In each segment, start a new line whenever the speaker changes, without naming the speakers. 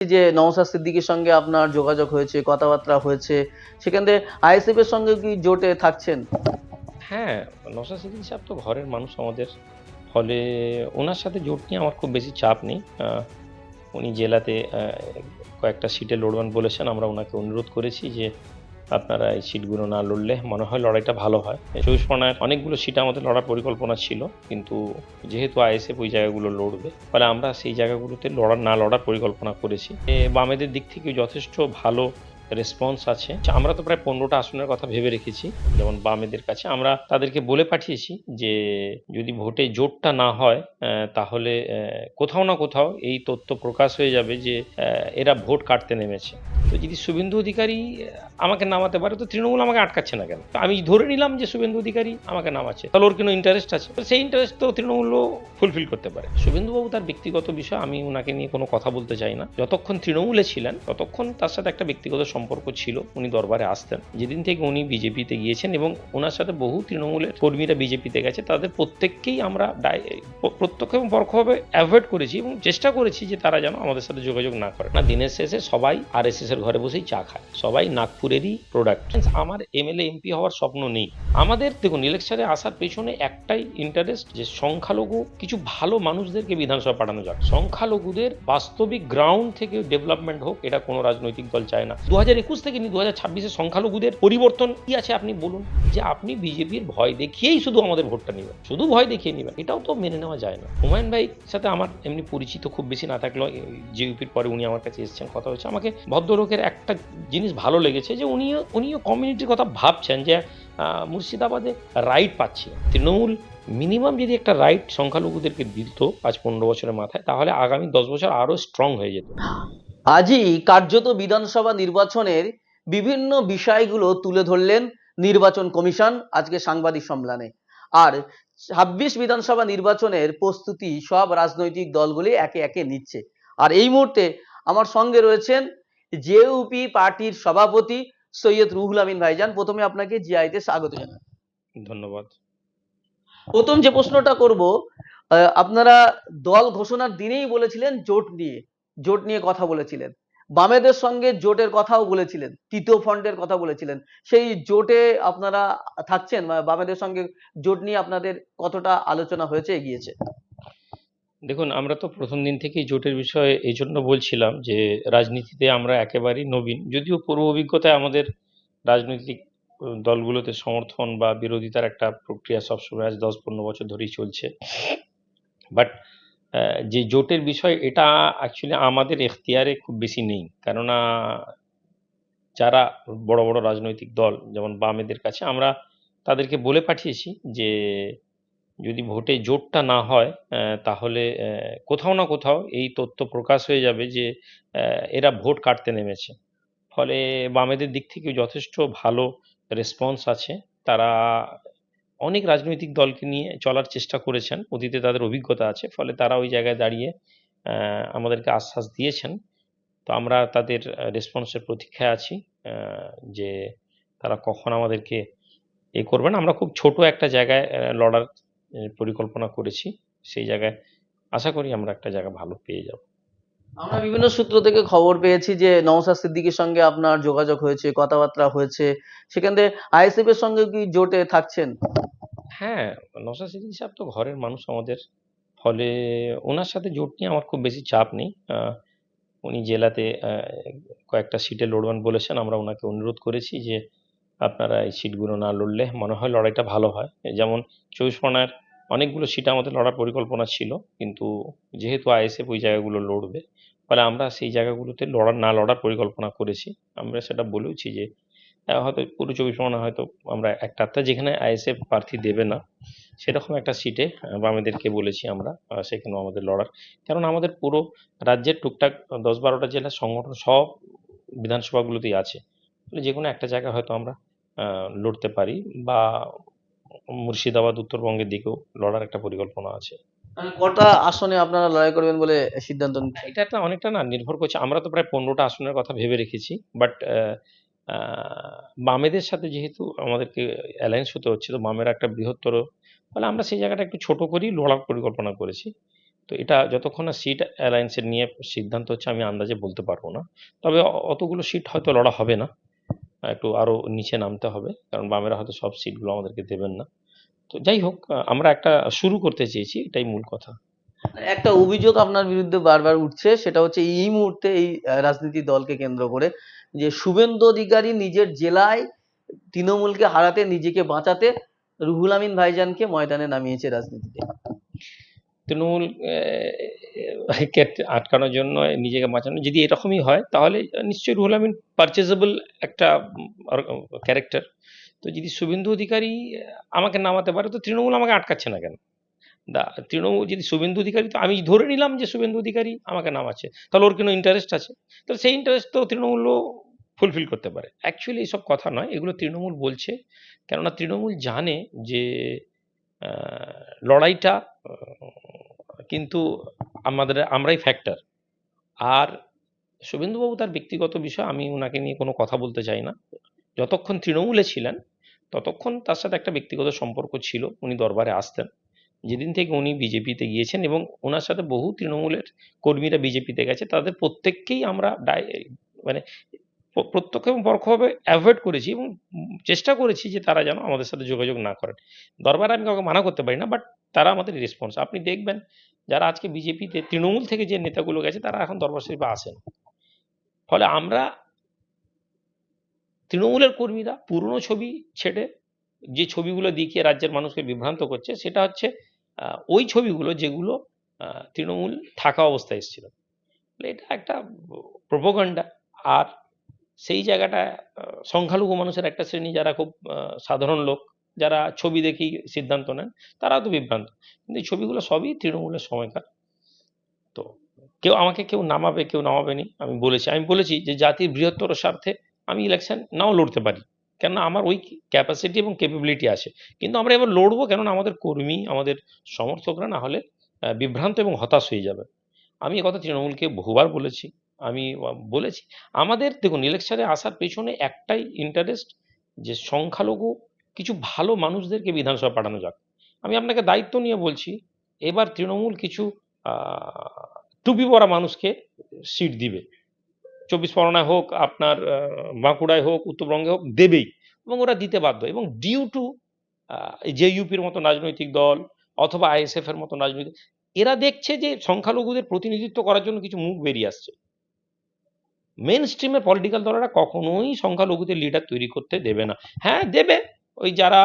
যে নওশাদ সিদ্দিকীর সঙ্গে আপনার যোগাযোগ হয়েছে, কথাবার্তা হয়েছে, সেখান থেকে আইএসএফ এর সঙ্গে কি জোটে থাকছেন?
হ্যাঁ, নওশাদ সিদ্দিকী সাহেব তো ঘরের মানুষ আমাদের। ফলে ওনার সাথে জোট নিয়ে আমার খুব বেশি চাপ নেই। উনি জেলাতে কয়েকটা সিটে লড়বেন বলেছেন। আমরা ওনাকে অনুরোধ করেছি যে আপনারা এই সিটগুলো না লড়লে মনে হয় লড়াইটা ভালো হয়। ২৪ পরগনায় অনেকগুলো সিট আমাদের লড়ার পরিকল্পনা ছিল, কিন্তু যেহেতু আইএসএফ ওই জায়গাগুলো লড়বে, ফলে আমরা সেই জায়গাগুলোতে না লড়ার পরিকল্পনা করেছি। বামেদের দিক থেকে যথেষ্ট ভালো রেসপন্স আছে। আমরা তো প্রায় 15টা আসনের কথা ভেবে রেখেছি। যেমন বামেদের কাছে আমরা তাদেরকে বলে পাঠিয়েছি যে যদি ভোটে জোটটা না হয় তাহলে কোথাও না কোথাও এই তথ্য প্রকাশ হয়ে যাবে যে এরা ভোট কাটতে নেমেছে। তো যদি শুভেন্দু অধিকারী আমাকে নামাতে পারে, তো তৃণমূল আমাকে আটকাচ্ছে না কেন? আমি ধরে নিলাম যে শুভেন্দু অধিকারী আমাকে নামাচ্ছে, তাহলে ওর কোনো ইন্টারেস্ট আছে, তো সেই ইন্টারেস্ট তো তৃণমূলও ফুলফিল করতে পারে। শুভেন্দুবাবু তার ব্যক্তিগত বিষয়, আমি ওনাকে নিয়ে কোনো কথা বলতে চাই না। যতক্ষণ তৃণমূলে ছিলেন ততক্ষণ তার সাথে একটা ব্যক্তিগত সম্পর্ক ছিল, উনি দরবারে আসতেন। যেদিন থেকে উনি বিজেপিতে গিয়েছেন এবং ওনার সাথে বহু তৃণমূলের কর্মীরা বিজেপিতে গেছে, তাদের প্রত্যেককেই আমরা প্রত্যক্ষ এবং পরোক্ষভাবে অ্যাভয়েড করেছি এবং চেষ্টা করেছি যে তারা যেন আমাদের সাথে যোগাযোগ না করে। না, দিনের শেষে সবাই আরএসএস এর ঘরে বসেই চা খায়, সবাই নাগপুরেরই প্রোডাক্ট। আমার এমএলএ এমপি হওয়ার স্বপ্ন নেই আমাদের। দেখুন, ইলেকশনে আসার পেছনে একটাই ইন্টারেস্ট, যে সংখ্যালঘু কিছু ভালো মানুষদেরকে বিধানসভা পাঠানো যাক, সংখ্যালঘুদের বাস্তবিক গ্রাউন্ড থেকে ডেভেলপমেন্ট হোক, এটা কোনো রাজনৈতিক দল চায় না। 2021 থেকে নিয়ে 2026-এ সংখ্যালঘুদের পরিবর্তন কি আছে আপনি বলুন? যে আপনি বিজেপির ভয় দেখিয়েই শুধু আমাদের ভোটটা নেবেন, শুধু ভয় দেখিয়ে নেবেন, এটাও তো মেনে নেওয়া যায় না। হুমায়ুন ভাই সাথে আমার এমনি পরিচিত খুব বেশি না থাকলেও জিইউপির পরে উনি আমার কাছে এসেছেন, কথা হয়েছে। আমাকে ভদ্রলোকের একটা জিনিস ভালো লেগেছে, যে উনিও কমিউনিটির কথা ভাবছেন, যে মুর্শিদাবাদে রাইট পাচ্ছি তৃণমূল মিনিমাম যদি একটা রাইট সংখ্যালঘুদেরকে দিত 5-15 বছরের মাথায়, তাহলে আগামী 10 বছর আরো স্ট্রং হয়ে যেত।
আজই কার্যত বিধানসভা নির্বাচনের বিভিন্ন বিষয়গুলো তুলে ধরলেন নির্বাচন কমিশন আজকে সাংবাদিক সম্মেলনে। আর 26 বিধানসভা নির্বাচনের প্রস্তুতি সব রাজনৈতিক দলগুলি একে একে নিচ্ছে। আর এই মুহূর্তে আমার সঙ্গে রয়েছেন জেইউপি পার্টির সভাপতি সৈয়দ রুহুল আমিন ভাইজান। প্রথমে আপনাকে জিআইতে স্বাগত জানাই।
ধন্যবাদ।
প্রথম যে প্রশ্নটা করব, আপনারা দল ঘোষণার দিনেই বলেছিলেন জোট নিয়ে কথা বলেছিলেন, বামেদের সঙ্গে জোটের কথাও বলেছিলেন, তৃতীয় ফ্রন্টের কথা বলেছিলেন। সেই জোটে আপনারা থাকছেন? বামেদের সঙ্গে জোট নিয়ে আপনাদের কতটা আলোচনা হয়েছে, এগিয়েছে?
দেখুন, আমরা তো প্রথম দিন থেকেই জোটের বিষয়ে এই জন্য বলছিলাম যে রাজনীতিতে আমরা একেবারেই নবীন, যদিও পূর্ব অভিজ্ঞতায় আমাদের রাজনৈতিক দলগুলোতে সমর্থন বা বিরোধিতার একটা প্রক্রিয়া সবসময় আজ 10-15 বছর ধরেই চলছে। বাট যে জোটের বিষয়, এটা অ্যাকচুয়ালি আমাদের এখতিয়ারে খুব বেশি নেই। কেননা যারা বড় বড় রাজনৈতিক দল, যেমন বামেদের কাছে আমরা তাদেরকে বলে পাঠিয়েছি যে যদি ভোটে জোটটা না হয় তাহলে কোথাও না কোথাও এই তথ্য প্রকাশ হয়ে যাবে যে এরা ভোট কাটতে নেমেছে। ফলে বামেদের দিক থেকে যথেষ্ট ভালো রেসপন্স আছে। তারা অনেক রাজনৈতিক দলকে নিয়ে চলার চেষ্টা করেছেন, অতীতে তাদের অভিজ্ঞতা আছে, ফলে তারা ওই জায়গায় দাঁড়িয়ে আমাদেরকে আশ্বাস দিয়েছেন। তো আমরা তাদের রেসপন্সের প্রতীক্ষায় আছি, যে তারা কখন আমাদেরকে করবেন। আমরা খুব ছোট একটা জায়গায় লড়ার পরিকল্পনা করেছি। সেই জায়গায় আশা করি আমরা একটা জায়গা ভালো পেয়ে যাব।
আমরা বিভিন্ন সূত্র থেকে খবর পেয়েছি যে নওশাদ সিদ্দিকীর সঙ্গে আপনার যোগাযোগ হয়েছে, কথাবার্তা হয়েছে, সেখান থেকে আইএসএফ এর সঙ্গে কি জোটে থাকছেন?
হ্যাঁ, নওশাদ সিদ্দিকী সাহেব তো ঘরের মানুষ আমাদের। ফলে ওনার সাথে জোট নিয়ে আমার খুব বেশি চাপ নেই। উনি জেলাতে কয়েকটা সিটে লড়বেন বলেছেন। আমরা ওনাকে অনুরোধ করেছি যে আপনারা এই সিটগুলো না লড়লে মনে হয় লড়াইটা ভালো হয়। যেমন 24 পরগনার অনেকগুলো সিট আমাদের লড়ার পরিকল্পনা ছিল, কিন্তু যেহেতু আইএসএফ ওই জায়গাগুলো লড়বে, ফলে আমরা সেই জায়গাগুলোতে না লড়ার পরিকল্পনা করেছি। আমরা সেটা বলেওছি যে হয়তো পুরো 24 পরগনা হয়তো আমরা একটা আধটা যেখানে আইএসএফ প্রার্থী দেবে না, সেরকম একটা সিটে বামেদেরকে বলেছি আমরা সেখানেও আমাদের লড়ার। কারণ আমাদের পুরো রাজ্যের টুকটাক 10-12টা জেলার সংগঠন সব বিধানসভাগুলোতেই আছে। ফলে যেকোনো একটা জায়গায় হয়তো আমরা লড়তে পারি, বা মুর্শিদাবাদ উত্তরবঙ্গের দিকেও লড়ার একটা পরিকল্পনা আছে।
কটা আসনে আপনারা লড়াই করবেন বলে সিদ্ধান্ত নিচ্ছেন?
এটা একটা অনেকটা না নির্ভর করছে। আমরা তো প্রায় 15টা আসনের কথা ভেবে রেখেছি। বাট বামেদের সাথে যেহেতু আমাদেরকে অ্যালায়েন্স হতে হচ্ছে, তো বামেরা একটা বৃহত্তর, ফলে আমরা সেই জায়গাটা একটু ছোট করেই লড়ার পরিকল্পনা করেছি। তো এটা যতক্ষণ না সিট অ্যালায়েন্সের নিয়ে সিদ্ধান্ত হচ্ছে আমি আন্দাজে বলতে পারবো না। তবে অতগুলো সিট হয়তো লড়া হবে না, একটু আরো নিচে নামতে হবে, কারণ বামেরা হয়তো সব সিটগুলো আমাদেরকে দেবেন না। তো যাই হোক, আমরা একটা শুরু করতে চেয়েছি, এটাই মূল কথা।
একটা অভিযোগ আপনার বিরুদ্ধে বারবার উঠছে, সেটা হচ্ছে এই মুহূর্তে এই রাজনীতি দলকে কেন্দ্র করে যে শুভেন্দু অধিকারী নিজের জেলায় তৃণমূলকে হারাতে, নিজেকে বাঁচাতে রুহুল আমিন ভাইজানকে ময়দানে নামিয়েছে রাজনীতিতে।
তৃণমূল কে আটকানোর জন্য, নিজেকে বাঁচানো, যদি এরকমই হয় তাহলে নিশ্চয়ই রুহুল আমিন পারচেজেবল একটা ক্যারেক্টার। তো যদি শুভেন্দু অধিকারী আমাকে নামাতে পারে, তো তৃণমূল আমাকে আটকাচ্ছে না কেন? তৃণমূল যদি শুভেন্দু অধিকারী, তো আমি ধরে নিলাম যে শুভেন্দু অধিকারী আমাকে নামাচ্ছে, তাহলে ওর কোনো ইন্টারেস্ট আছে, তো সেই ইন্টারেস্ট তো তৃণমূলও ফুলফিল করতে পারে। অ্যাকচুয়ালি এইসব কথা নয়, এগুলো তৃণমূল বলছে, কেননা তৃণমূল জানে যে লড়াইটা কিন্তু আমরাই ফ্যাক্টর। আর শুভেন্দুবাবু তার ব্যক্তিগত বিষয়, আমি ওনাকে নিয়ে কোনো কথা বলতে চাই না। যতক্ষণ তৃণমূলে ছিলেন ততক্ষণ তার সাথে একটা ব্যক্তিগত সম্পর্ক ছিল, উনি দরবারে আসতেন। যেদিন থেকে উনি বিজেপিতে গিয়েছেন এবং ওনার সাথে বহু তৃণমূলের কর্মীরা বিজেপিতে গেছে, তাদের প্রত্যেককেই আমরা মানে প্রত্যক্ষ এবং পরোক্ষভাবে অ্যাভয়েড করেছি এবং চেষ্টা করেছি যে তারা যেন আমাদের সাথে যোগাযোগ না করেন। দরবারে আমি কাউকে মানা করতে পারি না, বাট তারা আমাদের রেসপন্স, আপনি দেখবেন যারা আজকে বিজেপিতে তৃণমূল থেকে যে নেতাগুলো গেছে তারা এখন দরবার শরীফে আসেন। ফলে আমরা তৃণমূলের কর্মীরা পুরনো ছবি ছেড়ে যে ছবিগুলো দেখিয়ে রাজ্যের মানুষকে বিভ্রান্ত করছে, সেটা হচ্ছে ওই ছবিগুলো যেগুলো তৃণমূল থাকা অবস্থায় এসেছিল। এটা একটা প্রোপাগান্ডা। আর সেই জায়গাটায় সংখ্যালঘু মানুষের একটা শ্রেণী, যারা খুব সাধারণ লোক, যারা ছবি দেখেই সিদ্ধান্ত নেন, তারাও তো বিভ্রান্ত। কিন্তু এই ছবিগুলো সবই তৃণমূলের সময়কার। তো কেউ নামাবে, কেউ নামাবে নি, আমি বলেছি যে জাতির বৃহত্তর স্বার্থে আমি ইলেকশন নাও লড়তে পারি, কেননা আমার ওই ক্যাপাসিটি এবং ক্যাপাবিলিটি আছে। কিন্তু আমরা এবার লড়বো, কেননা আমাদের কর্মী, আমাদের সমর্থকরা না হলে বিভ্রান্ত এবং হতাশ হয়ে যাবে। আমি একথা তৃণমূলকে বহুবার বলেছি। আমি বলেছি, আমাদের দেখুন ইলেকশনে আসার পেছনে একটাই ইন্টারেস্ট, যে সংখ্যালঘু কিছু ভালো মানুষদেরকে বিধানসভা পাঠানো যাক। আমি আপনাকে দায়িত্ব নিয়ে বলছি, এবার তৃণমূল কিছু টুপি পরা মানুষকে সিট দিবে। 24 পরগনায় হোক, আপনার বাঁকুড়ায় হোক, উত্তরবঙ্গে হোক, দেবেই, এবং ওরা দিতে বাধ্য। এবং ডিউ টু যে ইউপির মতো রাজনৈতিক দল অথবা আইএসএফ এর মতো রাজনৈতিক, এরা দেখছে যে সংখ্যালঘুদের প্রতিনিধিত্ব করার জন্য কিছু মুখ বেরিয়ে আসছে। মেন স্ট্রিমের পলিটিক্যাল দলেরা কখনোই সংখ্যালঘুদের লিডার তৈরি করতে দেবে না। হ্যাঁ দেবে, ওই যারা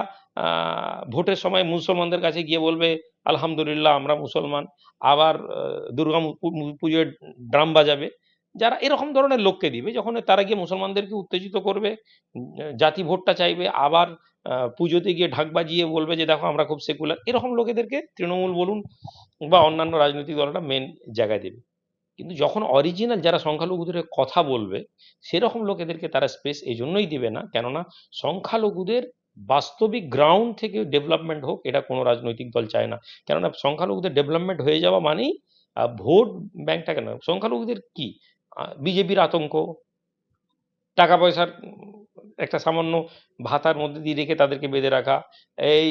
ভোটের সময় মুসলমানদের কাছে গিয়ে বলবে আলহামদুলিল্লাহ আমরা মুসলমান, আবার দুর্গা পুজোয় ড্রাম বাজাবে, যারা এরকম ধরনের লোককে দিবে, যখন তারা গিয়ে মুসলমানদেরকে উত্তেজিত করবে, জাতি ভোটটা চাইবে, আবার পুজোতে গিয়ে ঢাক বাজিয়ে বলবে যে দেখো আমরা খুব সেকুলার, এরকম লোকেদেরকে তৃণমূল বলুন বা অন্যান্য রাজনৈতিক দলরা মেন জায়গায় দেবে। কিন্তু যখন অরিজিনাল যারা সংখ্যালঘুদের কথা বলবে, সেরকম লোকেদেরকে তারা স্পেস এই জন্যই দিবে না, কেননা সংখ্যালঘুদের বাস্তবিক গ্রাউন্ড থেকে ডেভেলপমেন্ট হোক, এটা কোনো রাজনৈতিক দল চায় না। কেননা সংখ্যালঘুদের ডেভেলপমেন্ট হয়ে যাওয়া মানেই ভোট ব্যাংকটা, কেন সংখ্যালঘুদের কি বিজেপির আতঙ্ক, টাকা পয়সার একটা সামান্য ভাতার মধ্যে দিয়ে রেখে তাদেরকে বেঁধে রাখা, এই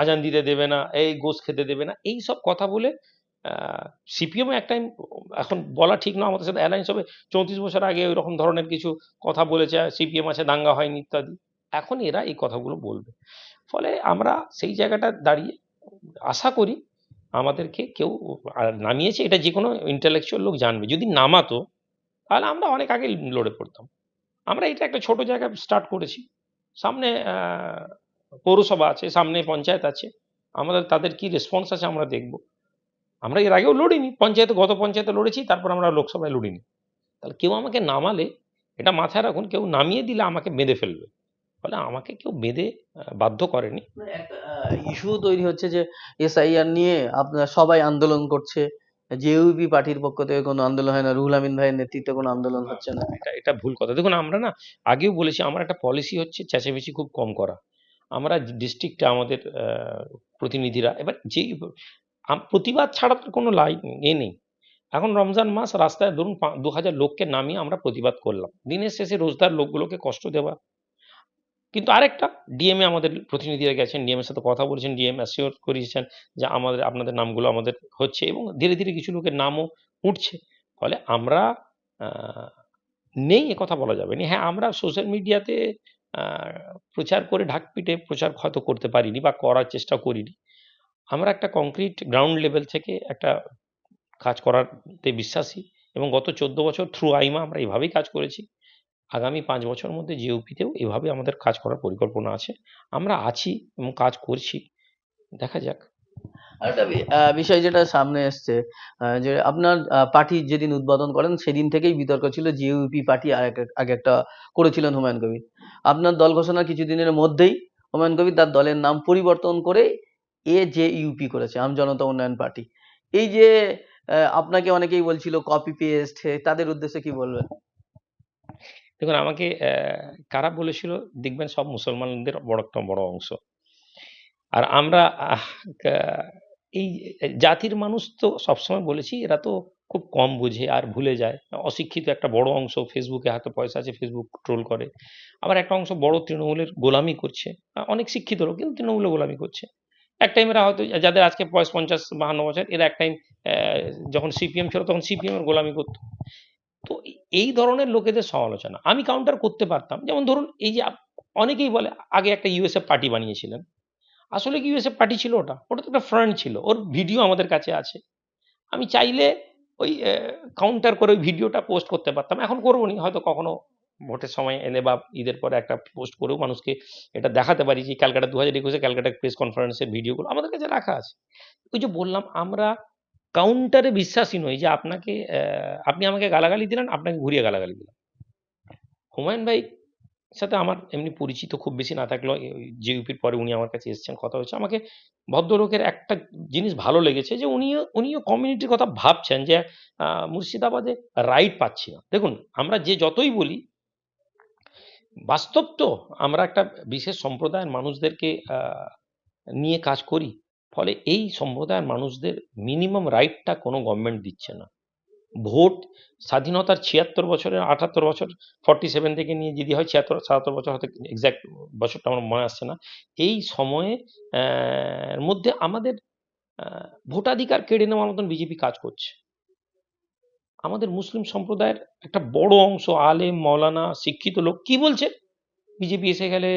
আজান দিতে দেবে না, এই গোশ খেতে দেবে না, এই সব কথা বলে সিপিএম এক টাইম, এখন বলা ঠিক না, আমাদের সাথে অ্যালায়েন্স হবে, 34 বছর আগে ওই রকম ধরনের কিছু কথা বলেছে, সিপিএম আছে, দাঙ্গা হয়নি ইত্যাদি। এখন এরা এই কথাগুলো বলবে। ফলে আমরা সেই জায়গাটা দাঁড়িয়ে আশা করি আমাদেরকে কেউ নামিয়েছে, এটা যে কোনো ইন্টেলেকচুয়াল লোক জানবে। যদি নামাতো তাহলে আমরা অনেক আগে লড়ে পড়তাম। আমরা এটা একটা ছোট জায়গায় স্টার্ট করেছি, সামনে পৌরসভা আছে, সামনে পঞ্চায়েত আছে, আমাদের তাদের কি রেসপন্স আছে আমরা দেখব। আমরা এর আগেও লড়িনি পঞ্চায়েতে, গত পঞ্চায়েতে লড়েছি, তারপর আমরা লোকসভায় লড়িনি। তাহলে কেউ আমাকে নামালে, এটা মাথায় রাখুন, কেউ নামিয়ে দিলে আমাকে বেঁধে ফেলবে, ফলে আমাকে কেউ বেঁধে বাধ্য করেনি।
একটা ইস্যু তৈরি হচ্ছে যে এসআইআর নিয়ে আপনারা সবাই আন্দোলন করছে, জেইউপি পার্টির পক্ষ থেকে কোনো আন্দোলন হয় না, রুহুল আমিন ভাইয়ের নেতৃত্বে কোনো আন্দোলন হচ্ছে না।
এটা ভুল কথা। দেখুন, আমরা না আগেও বলেছি, আমার একটা পলিসি হচ্ছে চেঁচামেচি খুব কম করা। আমরা ডিস্ট্রিক্টে আমাদের প্রতিনিধিরা, এবার যে প্রতিবাদ ছাড়া তো কোনো নেই। এখন রমজান মাস, রাস্তায় ধরুন 2000 লোককে নামিয়ে আমরা প্রতিবাদ করলাম, দিনের শেষে রোজদার লোকগুলোকে কষ্ট দেওয়া, কিন্তু আরেকটা ডিএমএ আমাদের প্রতিনিধিরা গেছেন, ডিএম এর সাথে কথা বলেছেন, ডিএম অ্যাসিওর করিয়েছেন যে আপনাদের নামগুলো আমাদের হচ্ছে এবং ধীরে ধীরে কিছু লোকের নামও উঠছে। ফলে আমরা নেই এ কথা বলা যাবে না। হ্যাঁ, আমরা সোশ্যাল মিডিয়াতে প্রচার করে ঢাক পিটে প্রচার হয়তো করতে পারিনি বা করার চেষ্টা করিনি। আমরা একটা কংক্রিট গ্রাউন্ড লেভেল থেকে একটা কাজ করাতে বিশ্বাসী এবং গত 14 বছর থ্রু আইমা আমরা এভাবেই কাজ করেছি। আগামী 5 বছরের মধ্যে জিওপিতেও এভাবে আমাদের কাজ করার পরিকল্পনা আছে। আমরা আছি এবং কাজ করছি। দেখা যাক।
আরেকটা বিষয় যেটা সামনে এসছে, যে আপনার পার্টি যেদিন উদ্বোধন করেন সেদিন থেকেই বিতর্ক ছিল, জিইউপি পার্টি আর আগে একটা করেছিলেন হুমায়ুন কবির। আপনার দল ঘোষণার কিছুদিনের মধ্যেই হুমায়ুন কবির তার দলের নাম পরিবর্তন করে এজেইউপি করেছে, আম জনতা উন্নয়ন পার্টি। এই যে আপনাকে অনেকেই বলছিল কপি পেস্ট, তাদের উদ্দেশ্যে কি বলবেন?
দেখুন, আমাকে কারা বলেছিল দেখবেন সব মুসলমানদের একটা বড় অংশ। আর আমরা এই জাতির মানুষ তো সবসময় বলেছি এরা তো খুব কম বোঝে আর ভুলে যায়। অশিক্ষিত একটা বড় অংশ, ফেসবুকে হাতে পয়সা আছে, ফেসবুক ট্রোল করে। আবার একটা অংশ বড় তৃণমূলের গোলামি করছে। অনেক শিক্ষিত লোক কিন্তু তৃণমূলের গোলামি করছে। এক টাইম এরা হয়তো যাদের আজকে বয়স 50-52 বছর, এরা এক টাইম যখন সিপিএম ছিল তখন সিপিএম এর গোলামি করত। তো এই ধরনের লোকেদের সমালোচনা আমি কাউন্টার করতে পারতাম। যেমন ধরুন এই যে অনেকেই বলে আগে একটা ইউএসএফ পার্টি বানিয়েছিলেন। আসলে কি ইউএসএফ পার্টি ছিল ওটা? ওটা তো একটা ফ্রন্ট ছিল। ওর ভিডিও আমাদের কাছে আছে। আমি চাইলে ওই কাউন্টার করে ওই ভিডিওটা পোস্ট করতে পারতাম। এখন করব নি। হয়তো কখনো ভোটের সময় এলে বা ঈদের পরে একটা পোস্ট করেও মানুষকে এটা দেখাতে পারি যে ক্যালকাটা 2021 ক্যালকাটা প্রেস কনফারেন্সের ভিডিওগুলো আমাদের কাছে রাখা আছে। ওই যে বললাম আমরা কাউন্টারে বিশ্বাসী নই যে আপনি আমাকে গালাগালি দিলেন, আপনাকে ঘুরিয়ে গালাগালি দিলাম। হুমায়ুন ভাই সাথে আমার এমনি পরিচিত খুব বেশি না থাকলেও জিইউপির পরে উনি আমার কাছে এসেছেন, কথা হয়েছে। আমাকে ভদ্রলোকের একটা জিনিস ভালো লেগেছে যে উনিও কমিউনিটির কথা ভাবছেন যে মুর্শিদাবাদে রাইট পাচ্ছি না। দেখুন, আমরা যে যতই বলি বাস্তব তো আমরা একটা বিশেষ সম্প্রদায়ের মানুষদেরকে নিয়ে কাজ করি। ফলে এই সম্প্রদায়ের মানুষদের মিনিমাম রাইটটা কোনো গভর্নমেন্ট দিচ্ছে না। ভোট স্বাধীনতার 76 বছরের 78 বছর 47 থেকে নিয়ে যদি হয় 76-77 বছর, হয়তো এক্সাক্ট বছরটা আমার মনে আসছে না। এই সময়ে মধ্যে আমাদের ভোটাধিকার কেড়ে নেওয়ার মতন বিজেপি কাজ করছে। আমাদের মুসলিম সম্প্রদায়ের একটা বড় অংশ আলেম মৌলানা শিক্ষিত লোক কি বলছে, বিজেপি এসে গেলে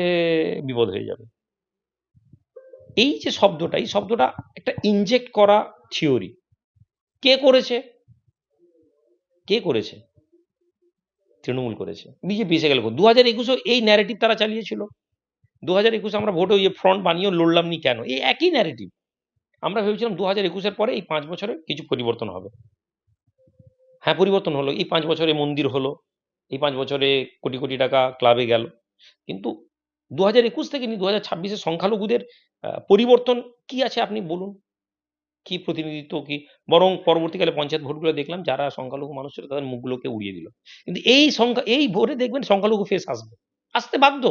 বিপদ হয়ে যাবে। এই যে শব্দটা, এই শব্দটা একটা ইনজেক্ট করা থিওরি। কে করেছে? কে করেছে? তৃণমূল করেছে। বিজেপি এসে গেল। 2021 এই ন্যারেটিভ তারা চালিয়েছিল। 2021 আমরা ভোটে ওই ফ্রন্ট বানিয়েও লড়লাম নি কেন? এই একই ন্যারেটিভ। আমরা ভেবেছিলাম 2021 এর পরে এই 5 বছরে কিছু পরিবর্তন হবে। হ্যাঁ, পরিবর্তন হলো। এই 5 বছরে মন্দির হলো। এই 5 বছরে কোটি কোটি টাকা ক্লাবে গেল। কিন্তু 2021 থেকে নিয়ে 2026 এ সংখ্যালঘুদের পরিবর্তন কি আছে আপনি বলুন? কি প্রতিনিধিত্ব কি? বরং পরবর্তীকালে পঞ্চায়েত ভোটগুলো দেখলাম যারা সংখ্যালঘু মানুষ ছিল তাদের মুখগুলোকে উড়িয়ে দিল। কিন্তু এই ভোটে দেখবেন সংখ্যালঘু ফেস আসবে। আসতে বাধ্য।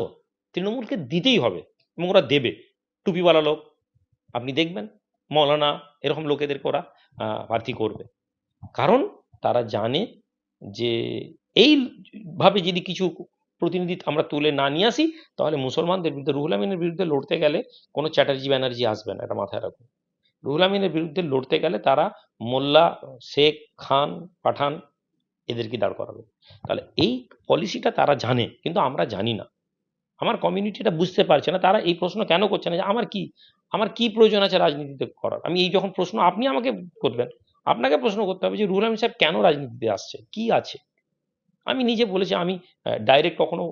তৃণমূলকে দিতেই হবে এবং ওরা দেবে। টুপিওয়ালা লোক আপনি দেখবেন, মৌলানা এরকম লোকেদেরকে ওরা প্রার্থী করবে। কারণ তারা জানে যে এইভাবে যদি কিছু প্রতিনিধি আমরা তুলে না নিয়ে আসি তাহলে মুসলমানদের বিরুদ্ধে, রুহুল আমিনের বিরুদ্ধে লড়তে গেলে কোনো চ্যাটার্জি ব্যানার্জি আসবে না, এটা মাথায় রাখুন। রুহুল আমিনের বিরুদ্ধে লড়তে গেলে তারা মোল্লা, শেখ, খান, পাঠান এদেরকে দাঁড় করাবে। তাহলে এই পলিসিটা তারা জানে, কিন্তু আমরা জানি না। আমার কমিউনিটিটা বুঝতে পারছে না। তারা এই প্রশ্ন কেন করছে না যে আমার কি প্রয়োজন আছে রাজনীতিতে করার? আমি এই যখন প্রশ্ন আপনি আমাকে করবেন, আপনাকে প্রশ্ন করতে হবে যে রুহুল আমিন সাহেব কেন রাজনীতিতে আসছে? কি আছে? আমি নিজে বলেছি আমি ডাইরেক্ট কখনো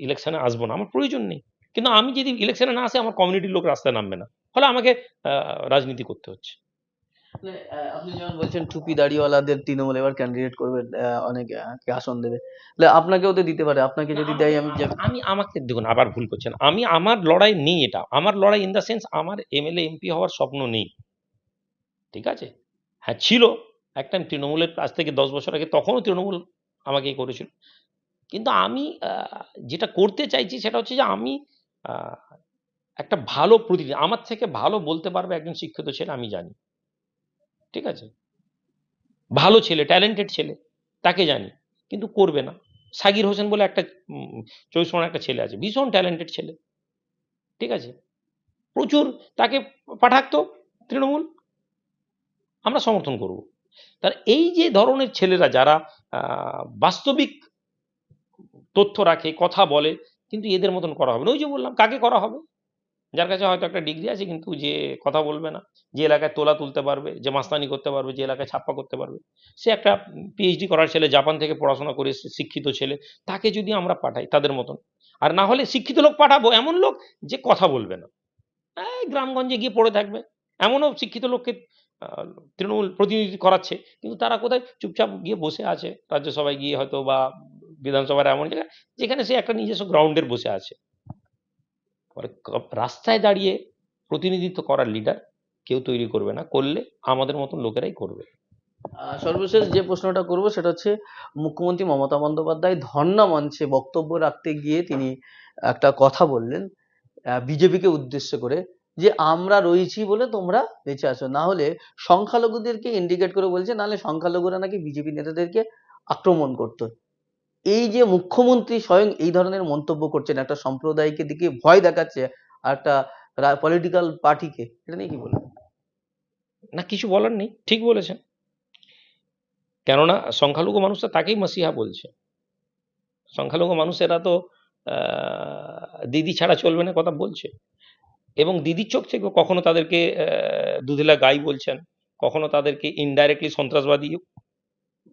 ইলেকশনে আসবো না। আমার প্রয়োজন নেই। কিন্তু আমি যদি ইলেকশনে না আসি আমার কমিউনিটির লোক রাস্তায় নামবে না। ফলে আমাকে রাজনীতি করতে হচ্ছে।
মানে আপনি যেমন বলছেন টুপি দাড়িওয়ালাদের তৃণমূল এবার ক্যান্ডিডেট করবে, অনেক কে আসন দেবে, তাহলে আপনাকেও তো দিতে পারে। আপনাকে
না,
যদি দেয় আমি
আমাকে দেখুন, আবার ভুল করছেন। আমার লড়াই নেই এটা। আমার লড়াই ইন দ্য সেন্স আমার এমএলএ এমপি হওয়ার স্বপ্ন নেই। ঠিক আছে? হ্যাঁ, ছিল। এক টাইম তৃণমূলের আজ থেকে 10 বছর আগে তখনও তৃণমূল আমাকেই করেছিল। কিন্তু আমি যেটা করতে চাইছি সেটা হচ্ছে যে আমি আ একটা ভালো প্রতিনিধি, আমার থেকে ভালো বলতে পারবে একজন শিক্ষিত ছেলে আমি জানি। ঠিক আছে? ভালো ছেলে, ট্যালেন্টেড ছেলে, তাকে জানি। কিন্তু করবে না। সাগির হোসেন বলে একটা 24 একটা ছেলে আছে, ভীষণ ট্যালেন্টেড ছেলে, ঠিক আছে, প্রচুর, তাকে পাঠাতো তৃণমূল, আমরা সমর্থন করব। তার এই যে ধরনের ছেলেরা যারা বাস্তবিক তথ্য রাখে, কথা বলে, কিন্তু এদের মতন করা হবে না। ওই যে বললাম, কাকে করা হবে? যার কাছে হয়তো একটা ডিগ্রি আছে কিন্তু যে কথা বলবে না, যে এলাকায় তোলা তুলতে পারবে, যে মাস্তানি করতে পারবে, যে এলাকায় ছাপ্পা করতে পারবে, সে একটা পিএইচডি করার ছেলে, জাপান থেকে পড়াশোনা করে এসেছে, শিক্ষিত ছেলে, তাকে যদি আমরা পাঠাই তাদের মতন, আর না হলে শিক্ষিত লোক পাঠাবো, এমন লোক যে কথা বলবে না, এই গ্রামগঞ্জে গিয়ে পড়ে থাকবে। এমনও শিক্ষিত লোককে তৃণমূল প্রতিনিধি করাচ্ছে, কিন্তু তারা কোথায় চুপচাপ গিয়ে বসে আছে রাজ্যসভায় গিয়ে হয়তো, বা বিধানসভার এমন জায়গায় যেখানে সে একটা নিজস্ব গ্রাউন্ডের বসে আছে। রাস্তায় দাঁড়িয়ে প্রতিনিধিত্ব করার লিডার কেউ তৈরি করবে না, করলে আমাদের মতন লোকেরাই করবে।
সর্বশেষ যে প্রশ্নটা করব সেটা হচ্ছে, মুখ্যমন্ত্রী মমতা বন্দ্যোপাধ্যায় ধর্ণা মঞ্চে বক্তব্য রাখতে গিয়ে তিনি একটা কথা বললেন বিজেপিকে উদ্দেশ্য করে, যে আমরা রয়েছি বলে তোমরা বেঁচে আছো, না হলে সংখ্যালঘুদেরকে ইন্ডিকেট করে বলছে, নাহলে সংখ্যালঘুরা নাকি বিজেপি নেতাদেরকে আক্রমণ করতো। এই যে মুখ্যমন্ত্রী স্বয়ং এই ধরনের মন্তব্য করছেন, একটা সম্প্রদায়কে দিকে ভয় দেখাচ্ছে, আর একটা পলিটিক্যাল পার্টিকে, এটা নিয়ে কি বলবেন?
না, কিছু বলার নেই, ঠিক বলেছেন। কেননা সংখ্যালঘু মানুষরা তাকেই মাসিহা বলছে। সংখ্যালঘু মানুষেরা তো দিদি ছাড়া চলবে না কথা বলছে, এবং দিদির চোখ থেকে কখনো তাদেরকে দুধিলা গাই বলছেন, কখনো তাদেরকে ইনডাইরেক্টলি সন্ত্রাসবাদী,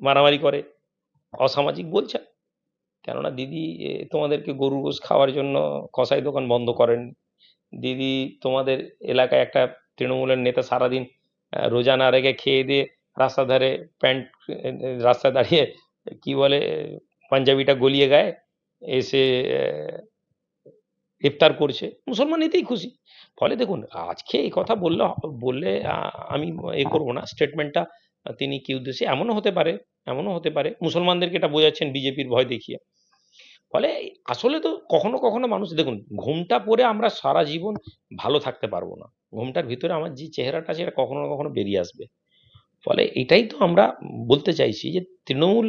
মারামারি করে, অসামাজিক বলছেন। কেননা দিদি তোমাদেরকে গরুর গোশ খাওয়ার জন্য কসাই দোকান বন্ধ করেন। দিদি তোমাদের এলাকায় একটা তৃণমূলের নেতা সারাদিন রোজা না রেখে খেয়ে দিয়ে রাস্তার ধারে প্যান্ট, রাস্তায় দাঁড়িয়ে কি বলে, পাঞ্জাবিটা গলিয়ে গায়ে এসে ইফতার করছে, মুসলমান এতেই খুশি। ফলে দেখুন, আজকে এই কথা বললে আমি করবো না স্টেটমেন্টটা, তিনি কি উদ্দেশ্যে, এমনও হতে পারে মুসলমানদেরকে এটা বোঝাচ্ছেন বিজেপির ভয় দেখিয়ে। ফলে আসলে তো কখনো কখনো মানুষ, দেখুন, ঘুমটা পরে আমরা সারা জীবন ভালো থাকতে পারবো না, ঘুমটার ভিতরে আমার যে চেহারাটা সেটা কখনো না কখনো বেরিয়ে আসবে। ফলে এটাই তো আমরা বলতে চাইছি, যে তৃণমূল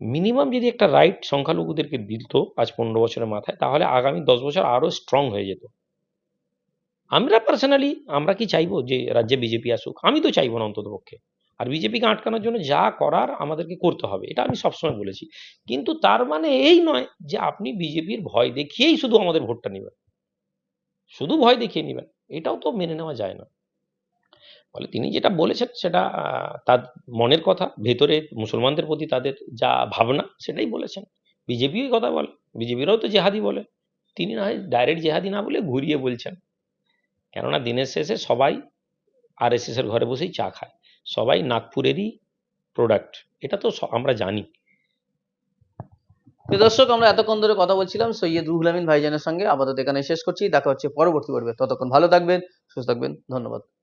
মিনিমাম যদি একটা রাইট সংখ্যালঘুদেরকে দিত আজ 15 বছরের মাথায়, তাহলে আগামী 10 বছর আরো স্ট্রং হয়ে যেত। আমরা পার্সোনালি আমরা কি চাইবো যে রাজ্যে বিজেপি আসুক? আমি তো চাইবো না অন্তত পক্ষে। আর বিজেপিকে আটকানোর জন্য যা করার আমাদেরকে করতে হবে, এটা আমি সবসময় বলেছি। কিন্তু তার মানে এই নয় যে আপনি বিজেপির ভয় দেখিয়েই শুধু আমাদের ভোটটা নেবেন, শুধু ভয় দেখিয়ে নেবেন, এটাও তো মেনে নেওয়া যায় না। ফলে তিনি যেটা বলেছেন সেটা তার মনের কথা, ভেতরে মুসলমানদের প্রতি তাদের যা ভাবনা সেটাই বলেছেন। বিজেপিও কথা বলে, বিজেপিরাও তো জেহাদি বলে, তিনি না হয় ডাইরেক্ট জেহাদি না বলে ঘুরিয়ে বলছেন। কেননা দিনের শেষে সবাই আরএসএস এর ঘরে বসেই চা খায়, সবাই নাগপুরেরই প্রোডাক্ট, এটা তো আমরা জানি।
তো দর্শক, আমরা এতক্ষণ ধরে কথা বলছিলাম সৈয়দ রুহুল আমিন ভাইজানের সঙ্গে। আপাতত এখানে শেষ করছি, দেখা হচ্ছে পরবর্তী পর্বে। ততক্ষণ ভালো থাকবেন, সুস্থ থাকবেন, ধন্যবাদ।